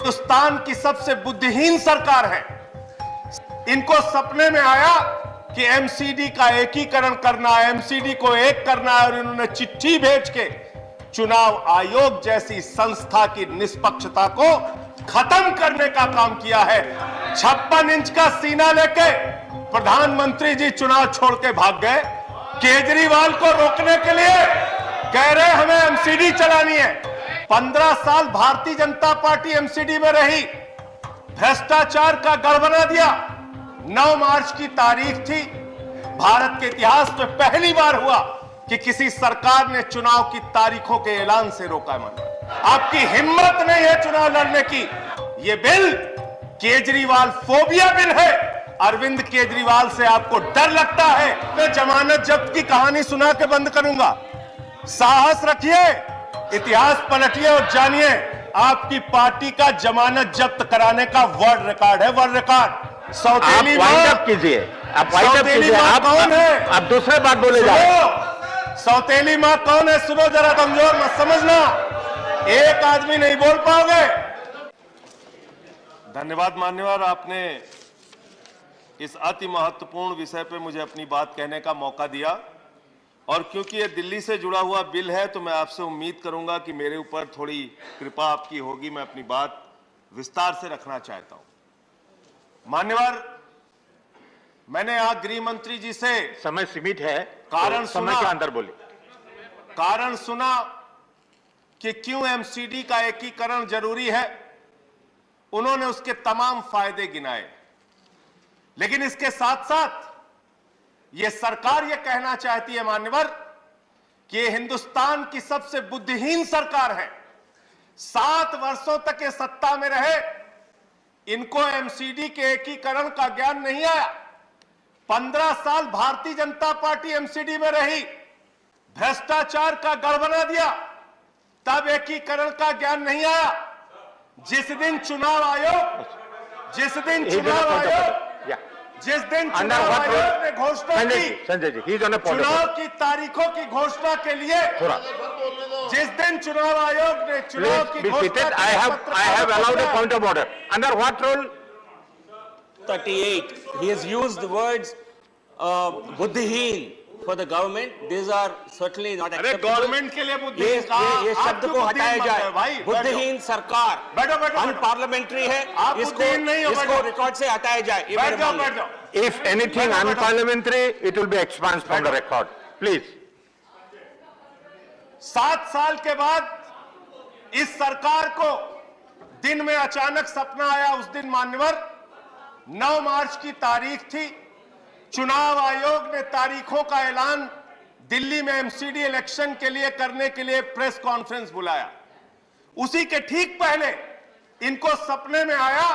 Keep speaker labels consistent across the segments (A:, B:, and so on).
A: हिंदुस्तान की सबसे बुद्धिहीन सरकार है। इनको सपने में आया कि एमसीडी का एकीकरण करना है, एमसीडी को एक करना है, और इन्होंने चिट्ठी भेज के चुनाव आयोग जैसी संस्था की निष्पक्षता को खत्म करने का काम किया है। 56 इंच का सीना लेके प्रधानमंत्री जी चुनाव छोड़ के भाग गए। केजरीवाल को रोकने के लिए कह रहे हमें एमसीडी चलानी है। 15 साल भारतीय जनता पार्टी एमसीडी में रही, भ्रष्टाचार का गढ़ बना दिया। 9 मार्च की तारीख थी। भारत के इतिहास में पहली बार हुआ कि किसी सरकार ने चुनाव की तारीखों के ऐलान से रोका है। आपकी हिम्मत नहीं है चुनाव लड़ने की। यह बिल केजरीवाल फोबिया बिल है। अरविंद केजरीवाल से आपको डर लगता है। मैं जमानत जब्त की कहानी सुना के बंद करूंगा। साहस रखिए, इतिहास पलटिए और जानिए आपकी पार्टी का जमानत जब्त कराने का वर्ल्ड रिकॉर्ड है, वर्ल्ड रिकॉर्ड। सौतेली मां
B: कीजिए, आप
A: कौन है?
B: आप दूसरे बात बोले जा रहे हैं।
A: सौतेली मां कौन है? सुनो जरा, कमजोर मत समझना, एक आदमी नहीं बोल पाओगे। धन्यवाद मान्यवर, आपने इस अति महत्वपूर्ण विषय पे मुझे अपनी बात कहने का मौका दिया। और क्योंकि ये दिल्ली से जुड़ा हुआ बिल है तो मैं आपसे उम्मीद करूंगा कि मेरे ऊपर थोड़ी कृपा आपकी होगी। मैं अपनी बात विस्तार से रखना चाहता हूं। मान्यवर, मैंने आज गृह मंत्री जी से
B: समय सीमित है,
A: कारण
B: तो समय के अंदर बोले।
A: कारण सुना कि क्यों एमसीडी का एकीकरण जरूरी है। उन्होंने उसके तमाम फायदे गिनाए, लेकिन इसके साथ साथ यह सरकार यह कहना चाहती है मान्यवर कि यह हिंदुस्तान की सबसे बुद्धिहीन सरकार है। 7 वर्षों तक ये सत्ता में रहे, इनको एमसीडी के एकीकरण का ज्ञान नहीं आया। 15 साल भारतीय जनता पार्टी एमसीडी में रही, भ्रष्टाचार का गढ़ बना दिया, तब एकीकरण का ज्ञान नहीं आया। जिस दिन चुनाव आयोग ने घोषणा की,
B: संजय जी,
A: चुनाव की तारीखों की घोषणा के लिए, जिस दिन चुनाव आयोग ने चुनाव की घोषणा,
B: I have allowed a point of order. Under what rule?
C: 38. He has used the words buddhihin for the government. These are certainly not acceptable.
A: Government के लिए बुद्धिहीन
C: ये शब्द को हटाया जाए। बुद्धिहीन सरकार अनपार्लियामेंट्री है, इसको रिकॉर्ड से हटाया जाए।
A: बैठ जाओ।
B: If anything unparliamentary, it will be expunged from the record. Please.
A: 7 साल के बाद इस सरकार को दिन में अचानक सपना आया। उस दिन मान्यवर 9 मार्च की तारीख थी। चुनाव आयोग ने तारीखों का ऐलान दिल्ली में एमसीडी इलेक्शन के लिए करने के लिए प्रेस कॉन्फ्रेंस बुलाया। उसी के ठीक पहले इनको सपने में आया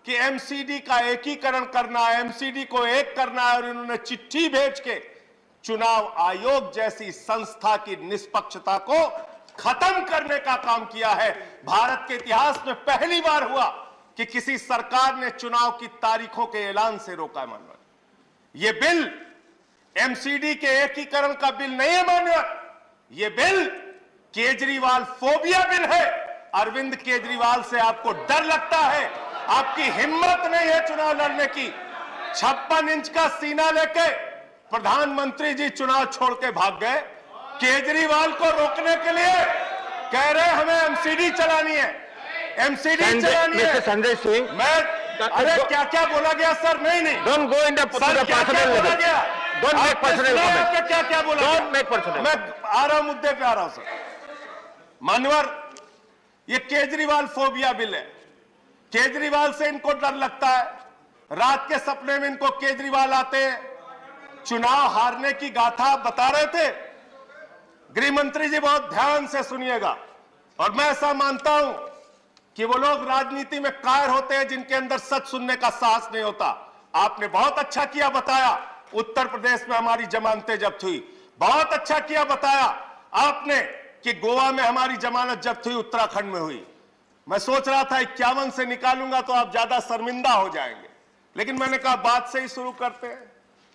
A: कि एमसीडी का एकीकरण करना है, एमसीडी को एक करना है, और इन्होंने चिट्ठी भेज के चुनाव आयोग जैसी संस्था की निष्पक्षता को खत्म करने का काम किया है। भारत के इतिहास में पहली बार हुआ कि किसी सरकार ने चुनाव की तारीखों के ऐलान से रोका है। मानव, यह बिल एमसीडी के एकीकरण का बिल नहीं है मान्यवर, यह बिल केजरीवाल फोबिया बिल है। अरविंद केजरीवाल से आपको डर लगता है। आपकी हिम्मत नहीं है चुनाव लड़ने की। 56 इंच का सीना लेके प्रधानमंत्री जी चुनाव छोड़ के भाग गए। केजरीवाल को रोकने के लिए कह रहे हमें एमसीडी चलानी है, एमसीडी चलानी है।
B: संजय सिंह,
A: मैं अरे क्या क्या बोला गया सर? नहीं
B: don't go in the personal level. Don't make personal comment.
A: क्या बोला?
B: Don't make personal.
A: मैं आ रहा हूं, मुद्दे पे आ रहा हूं सर। मान्यवर, ये केजरीवाल फोबिया बिल है। केजरीवाल से इनको डर लगता है। रात के सपने में इनको केजरीवाल आते हैं। चुनाव हारने की गाथा बता रहे थे। गृह मंत्री जी बहुत ध्यान से सुनिएगा। और मैं ऐसा मानता हूं कि वो लोग राजनीति में कायर होते हैं जिनके अंदर सच सुनने का साहस नहीं होता। आपने बहुत अच्छा किया बताया, उत्तर प्रदेश में हमारी जमानतें जब्त हुई। बहुत अच्छा किया बताया आपने कि गोवा में हमारी जमानत जब्त हुई, उत्तराखंड में हुई। मैं सोच रहा था 51 से निकालूंगा तो आप ज्यादा शर्मिंदा हो जाएंगे, लेकिन मैंने कहा बात से ही शुरू करते हैं।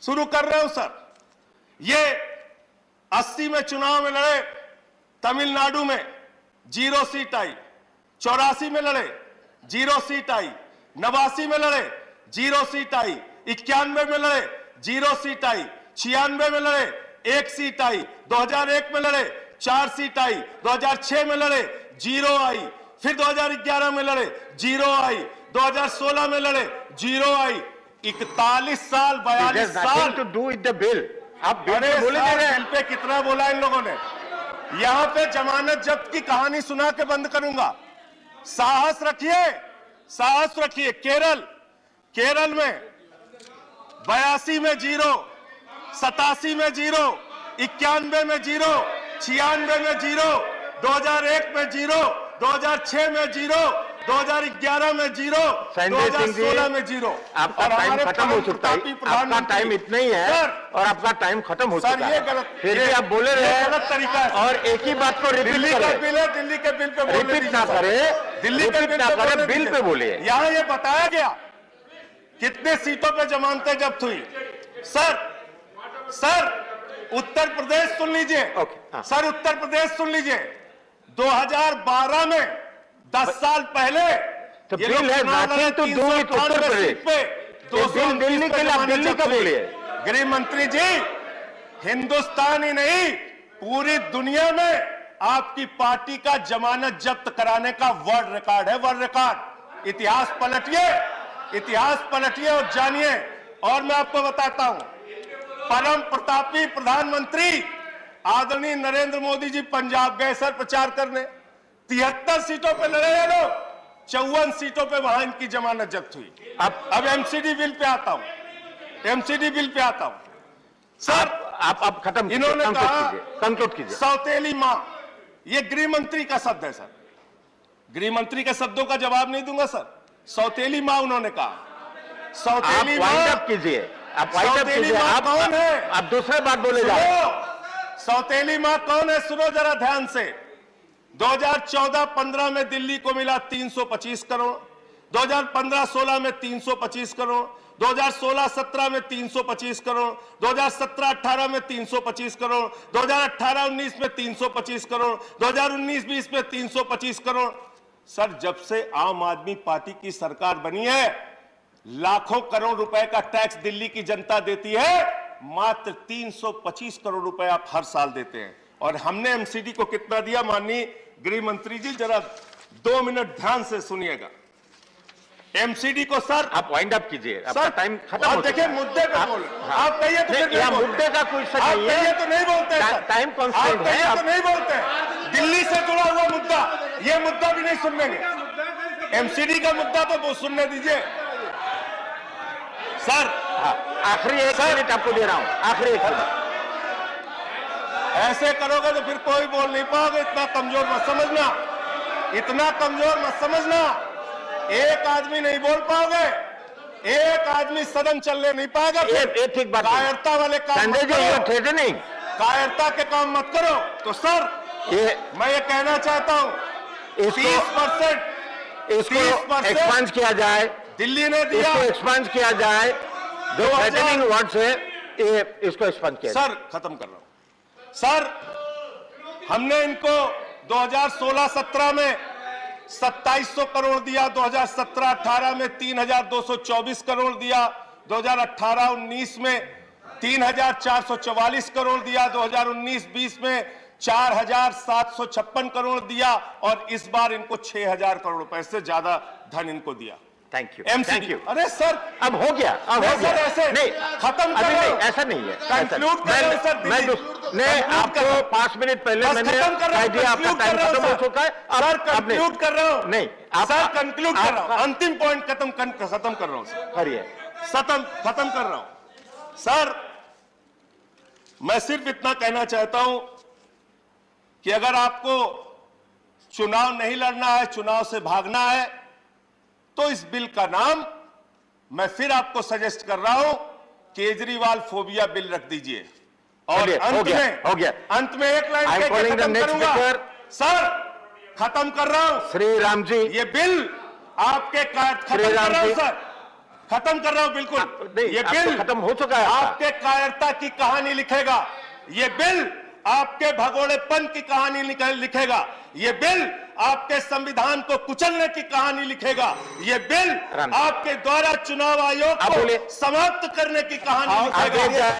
A: शुरू कर रहे हो सर। ये 80 में चुनाव में लड़े, तमिलनाडु में 0 सीट आई। 84 में लड़े, 0 सीट आई, 89 में लड़े 0 सीट आई, 91 में लड़े 0 सीट आई, 96 में लड़े 1 सीट आई, 2001 में लड़े 4 सीट आई, 2006 में लड़े 0 आई, फिर 2011 में लड़े 0 आई, 2016 में लड़े 0 आई, 41 साल 42 साल
B: to do with the bill. आप बिल
A: अरे
B: पे बोले
A: साहब,
B: जा रहे हैं।
A: बिल पे कितना बोला इन लोगों ने। यहां पे जमानत जब्त की कहानी सुना के बंद करूंगा। साहस रखिए, साहस रखिए। केरल में 82 में 0, 87 में 0, 91 में 0, 96 में 0, 2001 में 0, 2006 में 0, 2011 में 0,
B: संजय सिंह जी,
A: 2016 में 0।
B: आपका टाइम खत्म हो चुका है। आपका टाइम इतना ही है और आपका टाइम खत्म हो चुका है।
A: ये गलत,
B: फिर भी आप बोले रहे हैं
A: गलत तरीका है
B: और एक ही बात को रिपीट
A: दिल्ली का
B: करें।
A: बिल है, दिल्ली के बिल पे बोलने
B: रिपीट ना
A: दीजिए।
B: करें,
A: दिल्ली के
B: रिपीट
A: बिल
B: ना
A: पे
B: करें,
A: बोलने
B: बिल
A: दीजिए।
B: पे बोलिए।
A: यहां ये बताया गया कितने सीटों पे जमानतें जब्त हुई। सर उत्तर प्रदेश सुन लीजिए।
B: हाँ।
A: सर उत्तर प्रदेश सुन लीजिए। 2012 में 10 साल पहले
B: तो
A: ये
B: बिल
A: लोग
B: है
A: चुनाव लड़े
B: nothing to do with
A: 398
B: Uttar Pradesh.
A: Seat पे
B: ये
A: 229
B: दिल्ली के लिए आप
A: जमानत
B: दिल्ली
A: जब्त
B: का
A: हुई।
B: बोलिए।
A: गृह मंत्री जी, हिंदुस्तान ही नहीं पूरी दुनिया में आपकी पार्टी का जमानत जब्त कराने का वर्ल्ड रिकॉर्ड है, वर्ल्ड रिकॉर्ड। इतिहास पलटिए और जानिए। और मैं आपको बताता हूं, परम प्रतापी प्रधानमंत्री आदरणीय नरेंद्र मोदी जी पंजाब गए सर प्रचार करने। 73 सीटों पे लड़े ये लोग, 54 सीटों पे वहां इनकी जमानत जब्त हुई। अब एमसीडी बिल पे आता हूं। सर
B: आप खत्म
A: इन्होंने कहा
B: कंक्लूड कीजिए।
A: सौतेली मां, ये गृह मंत्री का शब्द है सर। गृह मंत्री के शब्दों का जवाब नहीं दूंगा सर। सौतेली मां उन्होंने कहा। सौतेली
B: आप वाइंड अप
A: मां
B: कीजिए, आप वाइंड अप
A: सौतेली
B: कीजिए।
A: मां
B: आप
A: कौन है?
B: आप दूसरे बात बोले जा रहे हैं।
A: सौतेली मां कौन है सुनो जरा ध्यान से। 2014-15 में दिल्ली को मिला 325 करोड़, 2015-16 में 325 करोड़, 2016-17 में 325 करोड़, 2017-18 में 325 करोड़, 2018-19 में 325 करोड़, 2019-20 में 325 करोड़। सर जब से आम आदमी पार्टी की सरकार बनी है, लाखों करोड़ रुपए का टैक्स दिल्ली की जनता देती है, मात्र 325 करोड़ रुपए आप हर साल देते हैं। और हमने एमसीडी को कितना दिया माननीय गृह मंत्री जी, जरा 2 मिनट ध्यान से सुनिएगा। एमसीडी को सर
B: आप वाइंड अप कीजिए, आपका
A: सर
B: टाइम खत्म हो
A: देखिए
B: चुका है।
A: मुद्दे पे बोले। आप कहिए तो फिर नहीं
B: यहाँ
A: बोलते।
B: मुद्दे का कोई सच
A: आप
B: नहीं
A: कहिए
B: है।
A: तो नहीं बोलते सर।
B: टाइम कॉन्स्टेंट
A: आप
B: है।
A: कहिए तो नहीं बोलते। दिल्ली से जुड़ा हुआ मुद्दा, ये मुद्दा भी नहीं सुनेंगे। एमसीडी का मुद्दा तो वो सुनने दीजिए सर।
B: आखिरी 1 मिनट आपको दे रहा हूं, आखिरी 1 मिनट।
A: ऐसे करोगे तो फिर कोई बोल नहीं पाओगे। इतना कमजोर मत समझना, इतना कमजोर मत समझना। एक आदमी नहीं बोल पाओगे, एक आदमी सदन चलने नहीं पाएगा।
B: ये ठीक बात है।
A: कायरता वाले काम
B: संजय
A: मत
B: जी, ये
A: करो,
B: थ्रेटनिंग,
A: कायरता के काम मत करो। तो सर
B: ये
A: मैं ये कहना चाहता हूं, 30%
B: इसको एक्सपांड किया जाए,
A: दिल्ली ने दिया।
B: इसको एक्सपांड किया जाए। जो
A: 2000
B: थ्रेटनिंग वर्ड्स है, ये इसको एक्सपांड किया जाए।
A: सर खत्म कर रहा हूं। सर हमने इनको 2016-17 में 2700 करोड़ दिया, 2017-18 में 3224 करोड़ दिया, 2018-19 में 3444 करोड़ दिया, 2019-20 में 4756 करोड़ दिया और इस बार इनको 6000 करोड़ रुपए से ज्यादा धन इनको दिया।
B: Thank you,
A: MCD.
B: Thank you.
A: अरे सर
B: अब हो गया, अब हो गया।
A: ऐसे
B: नहीं,
A: खत्म
B: अभी
A: करो।
B: नहीं, ऐसा नहीं है।
A: Conclude कर रहा हूं सर,
B: मैं
A: दिल्ली।
B: नहीं,
A: Conclude
B: आपको
A: कर रहा हूं।
B: 5 मिनट पहले
A: बस
B: मैंने
A: खत्म कर रहा
B: कह
A: हूं,
B: दिया, आपका
A: conclude
B: टाइम
A: कर रहा
B: खत्म
A: हूं
B: हो चुका है।
A: सर कंक्लूड कर रहा हूं।
B: नहीं,
A: सर कंक्लूड कर रहा हूं। अंतिम पॉइंट खत्म कर रहा हूं सर।
B: करिए।
A: खत्म कर रहा हूं सर। मैं सिर्फ इतना कहना चाहता हूं कि अगर आपको चुनाव नहीं लड़ना है, चुनाव से भागना है, तो इस बिल का नाम मैं फिर आपको सजेस्ट कर रहा हूं, केजरीवाल फोबिया बिल रख दीजिए। और
B: हो गया।
A: अंत में एक लाइन कह के खत्म करूंगा सर। खत्म कर रहा हूं।
B: श्री राम जी,
A: ये बिल आपके खत्म कर रहा हूं सर, खत्म कर रहा हूं बिल्कुल। ये बिल
B: खत्म हो चुका है।
A: आपके कायरता की कहानी लिखेगा। ये बिल आपके भगोड़ेपन की कहानी लिखेगा। ये बिल आपके संविधान को कुचलने की कहानी लिखेगा। ये बिल आपके द्वारा चुनाव आयोग को समाप्त करने की कहानी लिखेगा।